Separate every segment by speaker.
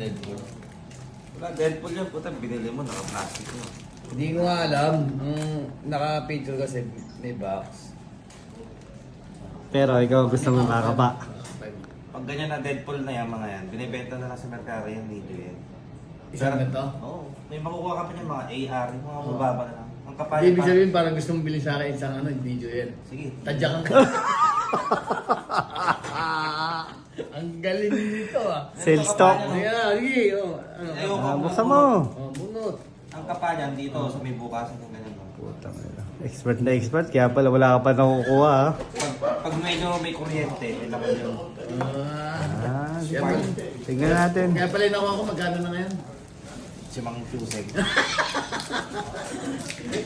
Speaker 1: Deadpool. Wala, Deadpool yan. Puta, binili mo, naka-plastic mo.
Speaker 2: Hindi ko nga alam. Nung naka-picture kasi may box.
Speaker 3: Pero ikaw gusto mo makakaba.
Speaker 1: Pag ganyan na Deadpool na yan, mga yan, binibenta na lang sa merkado yan, video yan.
Speaker 2: Isang ganito?
Speaker 1: Oo. May makukuha ka pa niyan, mga AR, yung mga mababa na lang. Ang kapal
Speaker 2: Ibig sabihin parang gusto mong bilhin sa akin isang video yan.
Speaker 1: Sige.
Speaker 2: Tadyakan ka. Ang galing nito ah.
Speaker 3: Sales stock.
Speaker 2: Yeah, sige. Oh,
Speaker 3: Buksan mo.
Speaker 2: Oh, bunot.
Speaker 1: Ang kapal yan dito, sa may bukasan yung ganyan.
Speaker 3: Putang ina. Expert na expert, kaya pala wala ka pa nakukuha ha.
Speaker 1: Pag medyo may kuryente, may laman yun.
Speaker 2: Kaya pala,
Speaker 3: Tingnan natin.
Speaker 2: kaya pala nakuha ko magkano na ngayon?
Speaker 1: Si Mang Fuseg.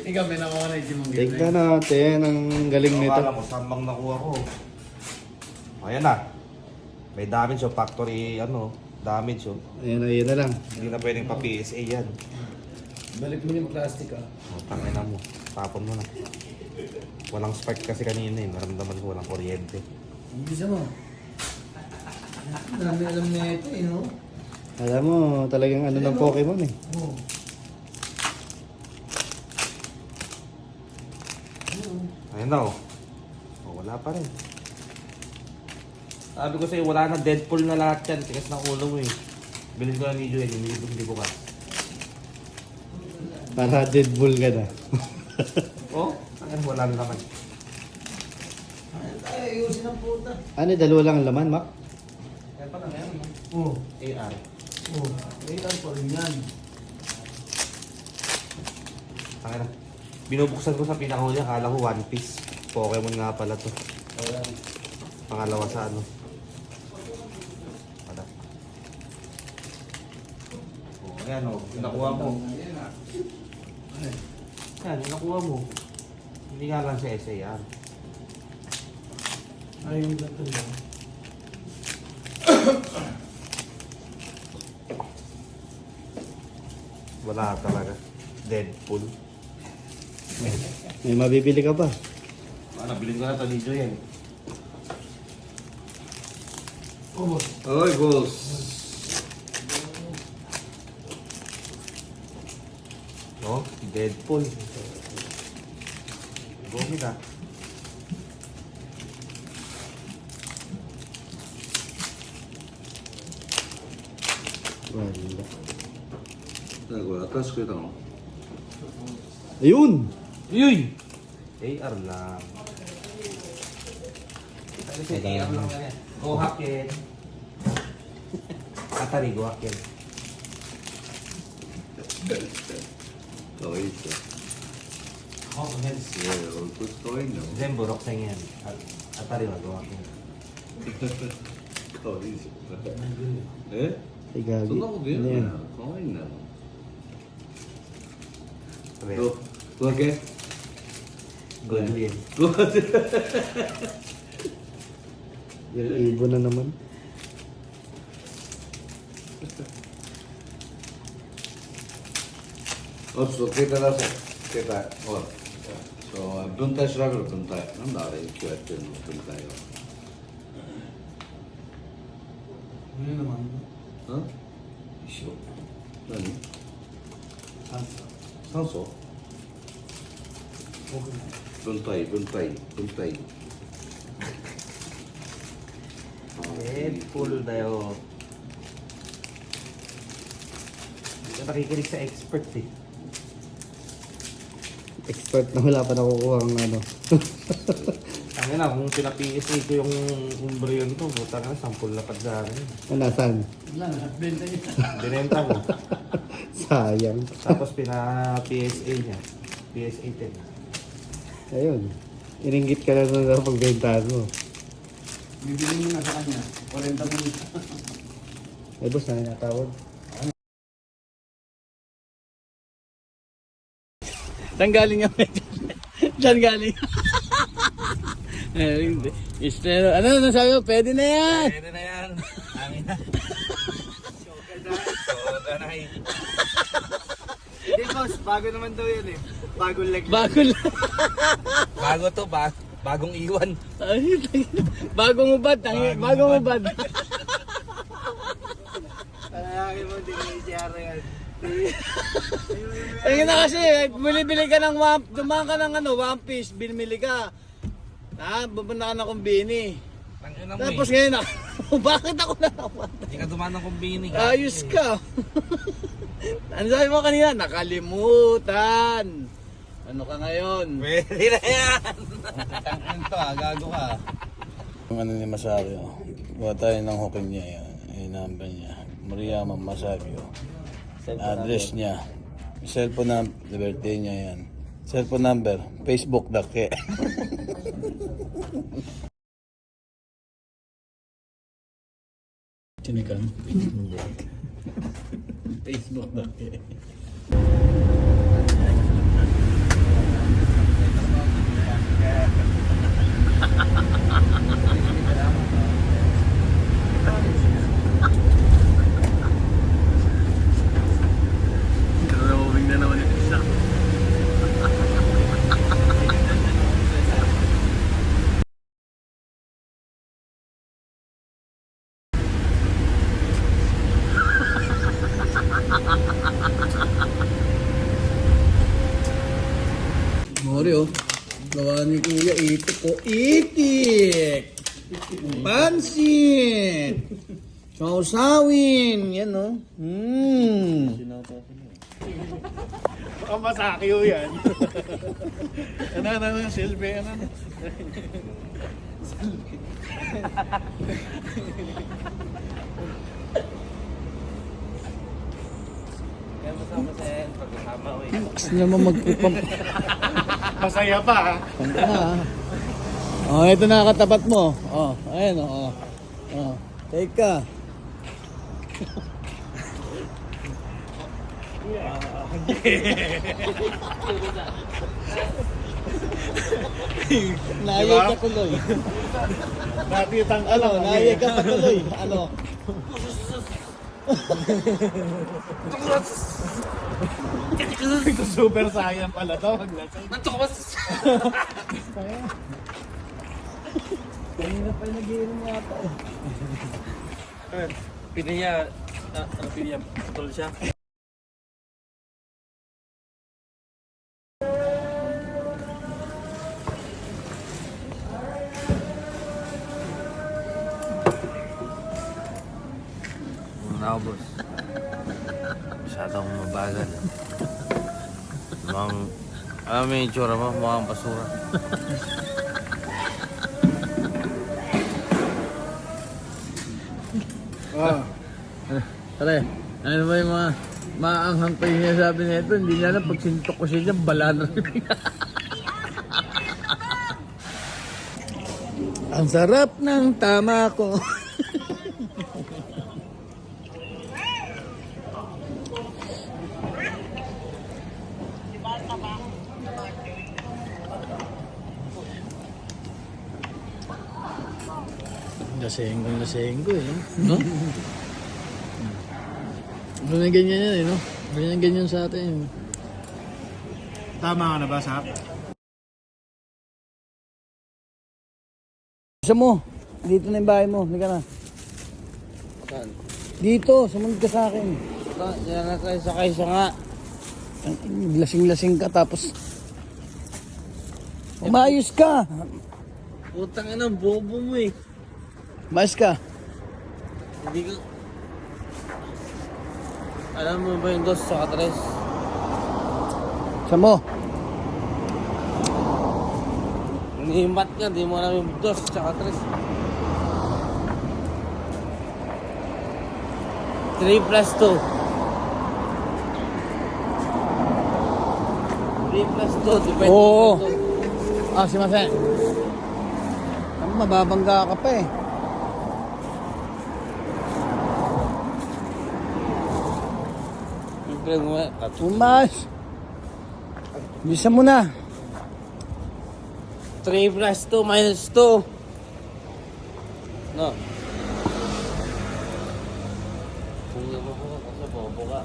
Speaker 2: Ikaw may nakuha na yung Simong
Speaker 3: Tingnan natin ang galing nito.
Speaker 1: Akala mo, saan bang nakuha ko? Ayan na. May damage oh, factory damage oh.
Speaker 3: Ayan na lang.
Speaker 1: Hindi na pwedeng pa PSA yan.
Speaker 2: Balik mo yung plastic ah.
Speaker 1: Oh, tangin na mo. Tapon mo na. Walang spark kasi kanina eh. Naramdaman ko walang kuryente.
Speaker 2: Bisa mo. Dami alam na ito eh, no?
Speaker 3: Alam mo, talagang ano ng Pokemon eh.
Speaker 2: Oo.
Speaker 1: Ayun na oh. Oh, wala pa rin. Sabi ko sa'yo, wala na Deadpool na lahat yan. Tigas ng ulo mo eh. Bilhin ko na video yan. Hindi bukas.
Speaker 3: Para Deadpool ka na.
Speaker 1: Oh, wala na naman.
Speaker 2: Ay, ayusin ang puta.
Speaker 3: Ano, dalawa lang ang laman, Mac?
Speaker 1: Kaya pa na meron mo.
Speaker 2: Oo.
Speaker 1: AR.
Speaker 2: Oo. Ay, lang pa rin yan.
Speaker 1: Tangin na. Binubuksan ko sa pinakahuli. Akala ko One Piece. Pokemon nga pala to. Pangalawa sa ano. Wala. Oh, ayan o. Nakuha mo. Yan, nakuha mo. Hindi nga lang sa SAR.
Speaker 2: Ay, yung gato lang.
Speaker 1: Wala talaga. Deadpool.
Speaker 3: May mabibili ka ba?
Speaker 1: Nabilin ko na ito video yan.
Speaker 2: Oh, boss.
Speaker 1: Oy, boss. Oh, Deadpool. Gumit ah.
Speaker 3: Wala.
Speaker 4: これ新しく出たの
Speaker 3: Ayun!
Speaker 1: Yuy! AR lang. Ano siya? AR lang yan. Go hack yan. Atari, go hack yan.
Speaker 4: かわいいっすよ
Speaker 1: Oh, hands.
Speaker 4: いやいや俺こいつかわいいんだもん
Speaker 1: Zen burok sa yan. Atari wa, go hack yan.
Speaker 4: かわいいでしょえ
Speaker 3: Ay, gagi.
Speaker 4: そんなこと言う
Speaker 3: Ano
Speaker 4: な
Speaker 3: yan?
Speaker 4: よかわいいんだよ
Speaker 1: Red.
Speaker 4: どうだけ
Speaker 1: Gold yan.
Speaker 4: どうだけ
Speaker 3: Yung ibon na naman.
Speaker 4: あちょっと携帯出せ携帯ほらそう分体調べろ分体なんだあれ今日やってるの分体
Speaker 2: Ano naman?
Speaker 4: はん
Speaker 2: Issue.
Speaker 4: 何
Speaker 2: Sansa.
Speaker 4: 酸素
Speaker 2: Okay na.
Speaker 4: 分体分体分体
Speaker 1: Deadpool tayo. Hindi ka nakikinig sa expert eh.
Speaker 3: Expert na wala pa nakukuha ang ano.
Speaker 1: Ang na, kung pina-PSA ko yung umbryon to, buta na, sampul na pag sa akin.
Speaker 3: Nasaan?
Speaker 2: Wala na, benta niya.
Speaker 1: Binenta ko.
Speaker 3: Sayang.
Speaker 1: Tapos pina-PSA niya. PSA 10.
Speaker 3: Ayun. Ininggit ka na sa pagbentahan mo.
Speaker 2: Bibili mo na sa kanya. 40 mo nito.
Speaker 3: Ay, boss, na natawag.
Speaker 2: Saan galing nga? Saan galing? Ano sabi mo? Pwede na yan!
Speaker 1: Pwede na yan. Amin na. Soda na eh.
Speaker 2: Hindi boss, bago naman daw yan eh. Bagong leg. Bagong
Speaker 1: Bago to, bagong iwan.
Speaker 2: Ay, bagong ubad. Bagong ubad. Tangin mo, hindi ko i-share yan.
Speaker 5: Ayun na kasi, bili ka ng dumaan ka ng One Piece, binili ka. Babanda ka ng kumbini.
Speaker 1: Tangina mo
Speaker 5: Tapos ngayon bakit ako na naman?
Speaker 1: Hindi ka dumaan ng kumbini.
Speaker 5: Ayos ka. Ano sabi mo kanina? Nakalimutan. Ano ka ngayon?
Speaker 1: Pwede na yan.
Speaker 5: Ito gago ka.
Speaker 6: Yung ano ni Masario, gawa tayo ng hooking niya yan. Yung number niya. Muriyama Masario. Address niya. Yung cellphone number, birthday niya yan. Cellphone number, Facebook dake. Sinikan? Facebook dake. Moving na naman yung isa. Mario, gawa ni Kuya itik ko. Itik! Pansit! Sausawin! Yan o.
Speaker 2: Baka masakyo yan.
Speaker 5: Ano, silbi, ano.
Speaker 1: Kaya masama sa yan. Pagkasama ko eh.
Speaker 5: Mas naman magpupamp.
Speaker 2: Masaya pa ha.
Speaker 5: Oh, ito na katapat mo. Oh, ayan oh. Oh, take ka. Naiyak ka tuloy.
Speaker 2: Dati yung tangka
Speaker 5: Ano, naiyak ka pa tuloy. Ano?
Speaker 2: Ito super saiyan pala to. Maglasay.
Speaker 5: Kanina pa yung nag-iinom yata eh.
Speaker 1: Piniya, piniya, putol siya. Muna ako, boss. Masyadong mabagal. Mukhang, alam mo yung itsura mo, mukhang basura.
Speaker 5: Tara, ano ba yung mga maanghang pa yung sinasabi nito? Hindi niya alam, pag sintok ko siya dyan, bala na rin. Ang sarap ng tama ko. Lasenggo eh, no? Ganyan yan eh, no? Ganyan sa atin.
Speaker 2: Tama ka na ba, Sap?
Speaker 5: Isa mo, dito na yung bahay mo, halika na.
Speaker 1: Saan?
Speaker 5: Dito, sumunod ka sa akin.
Speaker 1: Yan na tayo sa kaysa nga.
Speaker 5: Lasing-lasing ka tapos umayos ka.
Speaker 1: Utang ina, bobo mo eh.
Speaker 5: Umayos ka.
Speaker 1: Hindi ko... Alam mo ba yung 2 sa 3?
Speaker 5: Isa mo.
Speaker 1: Hinihimat ka, di mo alam yung 2 sa 3. 3 plus 2. 3 plus 2, depende
Speaker 5: Oo.
Speaker 1: sa 2.
Speaker 5: Ah, si Masen. Mababangga ka pa eh.
Speaker 1: Siyempre,
Speaker 5: Umayos. Bisa mo na.
Speaker 1: 3 plus 2 minus 2. No. Kuya mo ko kasi bobo ka.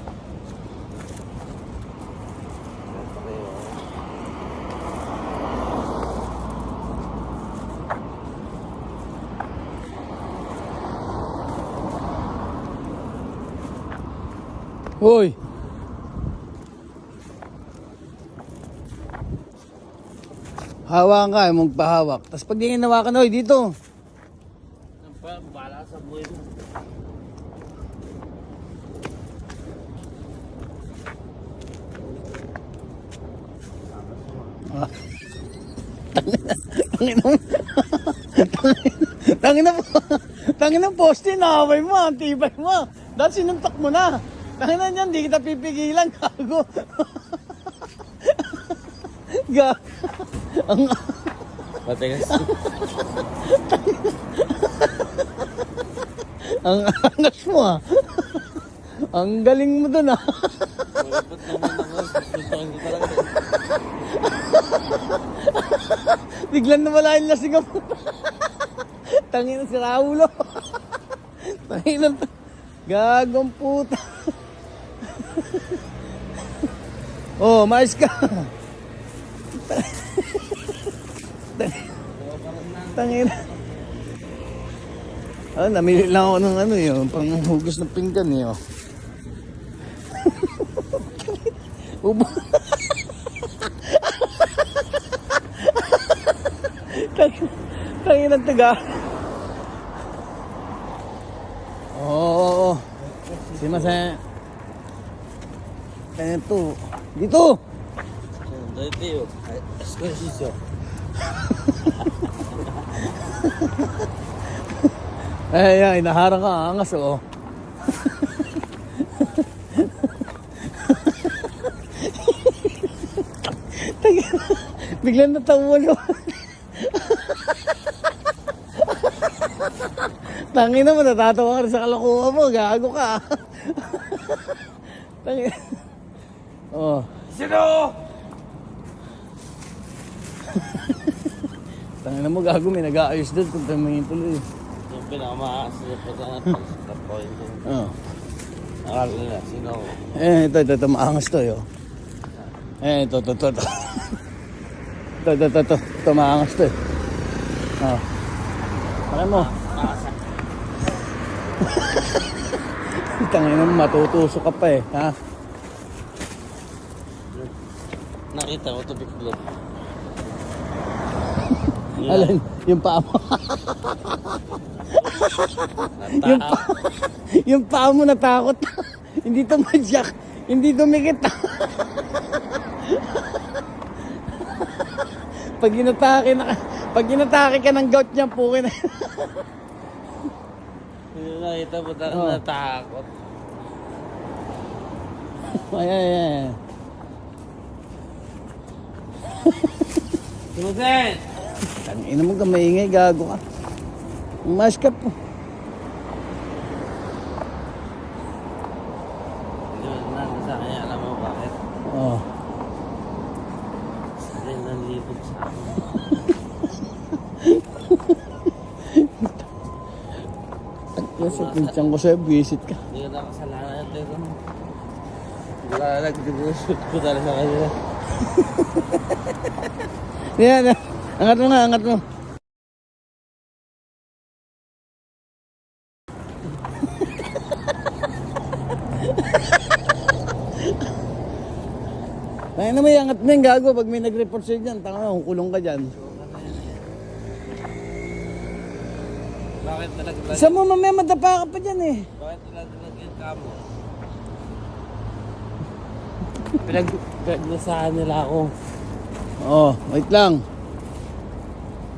Speaker 6: Hoy! Hawakan ka, magpahawak. Tapos pag di hinawakan, hoy, dito.
Speaker 5: Bala sa buhay mo.
Speaker 6: Tangin na poste, nakaway mo, ang tibay mo. Dahil sinuntok mo na. Tangin na niyan, di kita pipigilan, gago. Gago. Ang...
Speaker 5: Patigas.
Speaker 6: Ang angas mo ah. Ang galing mo dun ah.
Speaker 5: Malapot naman ako. Susuntukan ko talaga.
Speaker 6: Biglang nawala yung lasing mo. Tangin na si Raulo. Tangin na. Gagong puta. Oh, mais ka. Tangin na. Ah, namili lang ako ng ano yun, panghugas ng pinggan yun. Ubo. Tangin ang taga. Oo. Si Masaya. Tangin to. Dito.
Speaker 5: Dito yun. Escosisyo.
Speaker 6: Ay, inaharang ka, angas oh. Biglang natawa yun. Tangin naman, natatawa ka rin sa kalokohan mo, gago ka. Tangin. Oh.
Speaker 5: Sino?
Speaker 6: Tangin na mo, gago, may nag-aayos doon kung tumingin tuloy.
Speaker 5: Yung pinakamaas na pag-stop point.
Speaker 6: Oh.
Speaker 5: Akala nila, sino ako?
Speaker 6: Ito, maangas to, yo. Ito. Ito, maangas to, Oh. Alam mo. Tangin mo, matutusok ka pa eh, ha?
Speaker 5: Nakita ko ito biklop.
Speaker 6: Alin, yung paa mo. Yung paa mo natakot. Hindi tumadyak. Hindi dumikit. Pag ginatake ka ng gout niya, pukin na.
Speaker 5: Hindi nakita mo natakot.
Speaker 6: Ay.
Speaker 5: Tumusin!
Speaker 6: Tangina mo ka, maingay, gago ka. Umas ka po.
Speaker 5: Hindi sa kanya, alam mo bakit?
Speaker 6: Oh.
Speaker 5: Kasi nanlibog sa akin.
Speaker 6: Kasi pinchang ko sa'yo, visit ka.
Speaker 5: Hindi ka nakasalanan ito ito. Wala nag-shoot ko talaga sa kanya.
Speaker 6: Yan, angat mo. Kaya naman iangat mo yung gago pag may nag-report sa'yo dyan. Tanga na, kukulong ka dyan.
Speaker 5: Bakit talaga
Speaker 6: Isa mo mamaya madapa ka pa dyan eh.
Speaker 5: Bakit talaga yung kamo? Pinagnasahan nila ako.
Speaker 6: Oh, wait lang.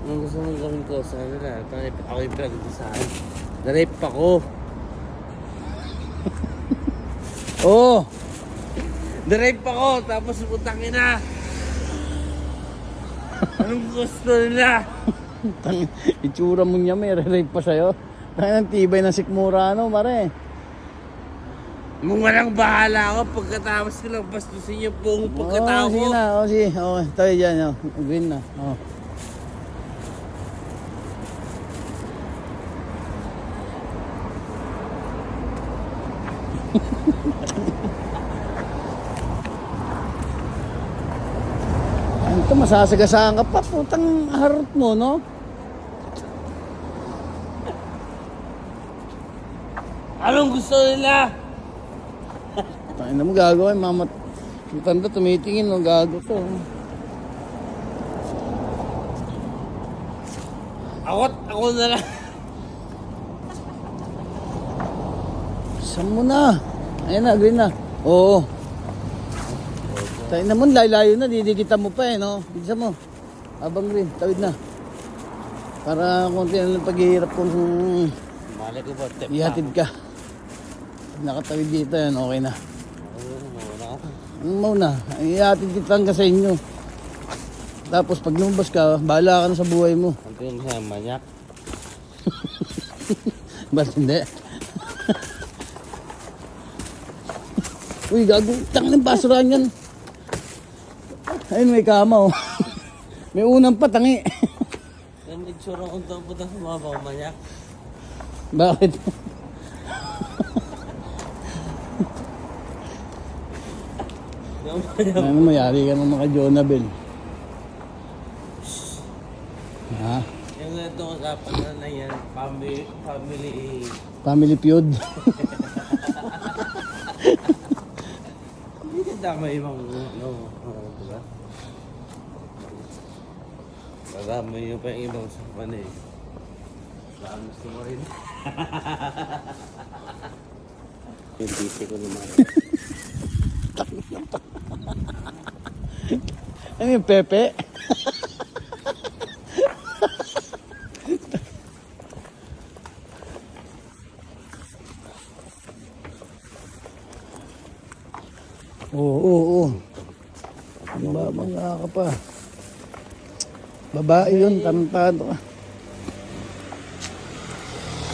Speaker 5: Nung gusto mong gawin ko sa nila, ako yung pinagnasahan. Na-rape ako.
Speaker 6: Oh,
Speaker 5: Na-rape ako, tapos putangin na. Anong gusto nila?
Speaker 6: tang itsura mo niya, may re-rape pa sa'yo. Tangin ang tibay ng sikmura, ano, mare.
Speaker 5: Mung walang bahala ako pagkatapos nilang bastusin yung buong pagkatao
Speaker 6: Sige
Speaker 5: ko.
Speaker 6: na, sige. Okay, tayo dyan, oh. Green na. Oh. Ito, masasagasaan ka pa. Putang harot mo, no?
Speaker 5: Anong gusto nila?
Speaker 6: Tayo na mo gagawa, mamat. Yung tanda tumitingin, no, gago to.
Speaker 5: Ako na lang.
Speaker 6: Saan mo na? Ayan na, green na. Oo. Tayo na mo, layo na, didikitan mo pa eh, no? Bisa mo. Abang green, tawid na. Para konti na lang paghihirap kung
Speaker 5: Malay ko ba?
Speaker 6: ihatid ka. Nakatawid dito yan, okay na. Ano mo na, ihatid kita hanggang sa inyo. Tapos pag lumabas ka, bahala ka na sa buhay mo.
Speaker 5: Ang tingin siya, manyak.
Speaker 6: Ba't hindi? Uy, gago, tangin ng basurahan yan. Ayun, may kama oh. May unang patangi.
Speaker 5: Yung itsura kong tapos na sumabaw, manyak.
Speaker 6: Bakit?
Speaker 5: Yung manyak.
Speaker 6: Ano mayari ka ng mga Jonabel? Ha?
Speaker 5: Yung ito usapan na yan,
Speaker 6: Family feud?
Speaker 5: Hindi ka tama ibang, diba? Marami yung pa yung ibang usapan eh. Baka gusto mo rin. Yung titi ko naman.
Speaker 6: Ano yung Pepe? Oo. Mga ka pa. Babae yun, tarantado ka.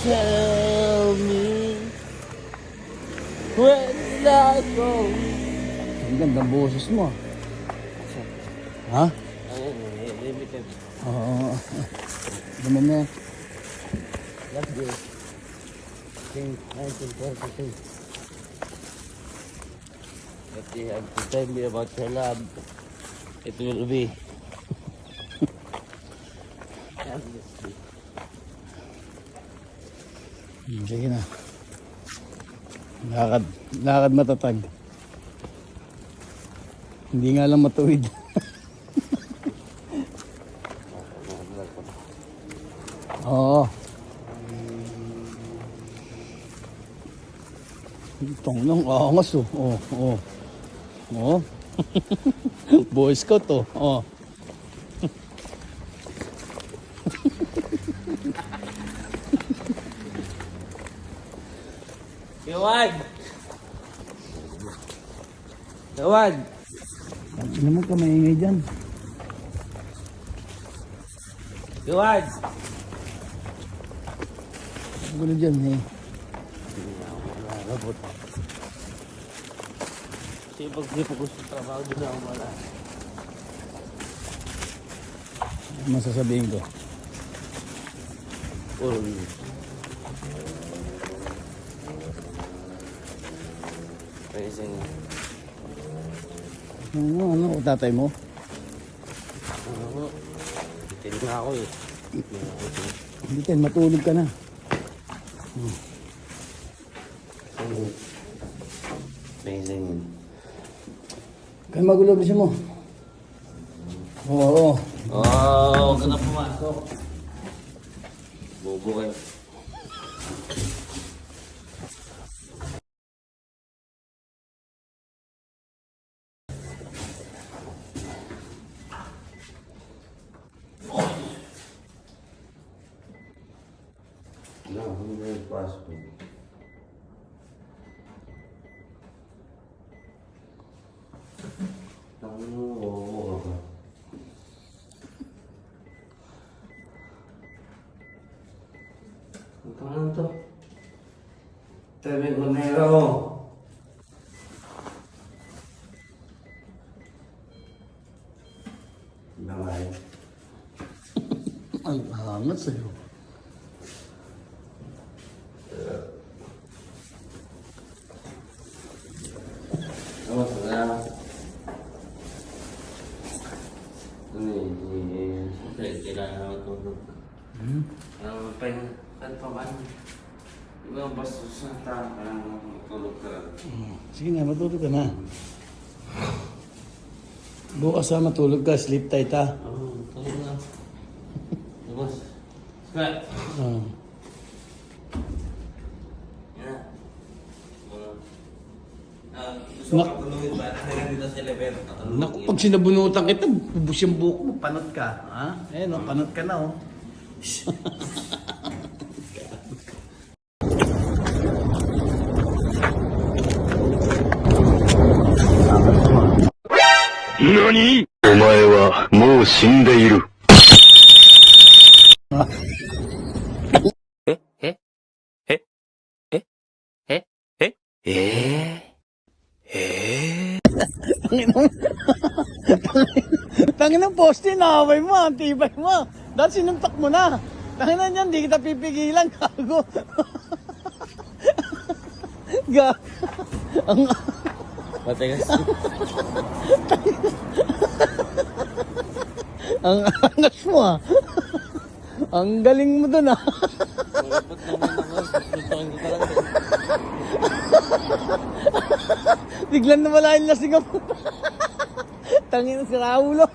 Speaker 5: Tell me where did I go?
Speaker 6: Ang ganda ng boses mo. Ha?
Speaker 5: Ayun, limited.
Speaker 6: Oo. Ganun na.
Speaker 5: Love you. Since 1942. What you have to tell me about your love, it will be. Endlessly.
Speaker 6: Sige na. Lakad matatag. Hindi nga lang matuwid. Oo. Itong nang angas oh. Oo. Oo. Boy Scout oh. Oo.
Speaker 5: Iwan! Iwan!
Speaker 6: Ano naman ka maingay dyan?
Speaker 5: Iwan!
Speaker 6: Gulo dyan eh.
Speaker 5: Rabot. Kasi pag di pa gusto trabaho, doon ako wala.
Speaker 6: Ano masasabihin ko?
Speaker 5: Puro Praising.
Speaker 6: Ano, tatay mo?
Speaker 5: Tinig na ako eh.
Speaker 6: Hindi tayo, matulog ka na.
Speaker 5: Praising.
Speaker 6: Kaya magulo bisa mo. Oo.
Speaker 5: Oh, huwag ka na pumasok. Bobo kayo.
Speaker 4: No, hindi na passport. Oo ka ba? Ang tangan to? Telegonero. Damay.
Speaker 6: Ang hangat sa'yo.
Speaker 5: Vamos a ver. Siyempre, kailangan ako tulog. Ano pa ba?
Speaker 1: Ibang bastos na tama, parang matulog ka lang.
Speaker 6: Sige na, matulog ka na. Bukas ha, matulog ka. Sleep tight ha.
Speaker 1: Oo, tulog na. Boss. Scott!
Speaker 6: Ah.
Speaker 1: Yan. Gusto ko tulungin ba? Nakakaya dito sa elevator.
Speaker 6: Naku, pag sinabunutan kita, bubus yung buhok mo, panot ka. Ha? Eh, no, panot ka na, oh. Tangin ng poste, nakaway mo, ang tibay mo. Dahil sinuntok mo na. Tangin na niyan, di kita pipigilan, gago. Ang
Speaker 1: Matigas.
Speaker 6: ang angas mo ah. Ang galing mo dun ah.
Speaker 1: Ba't naman ako? Tutukin ko talaga.
Speaker 6: Biglang nawala yung lasing mo. Tangin na si Raulo.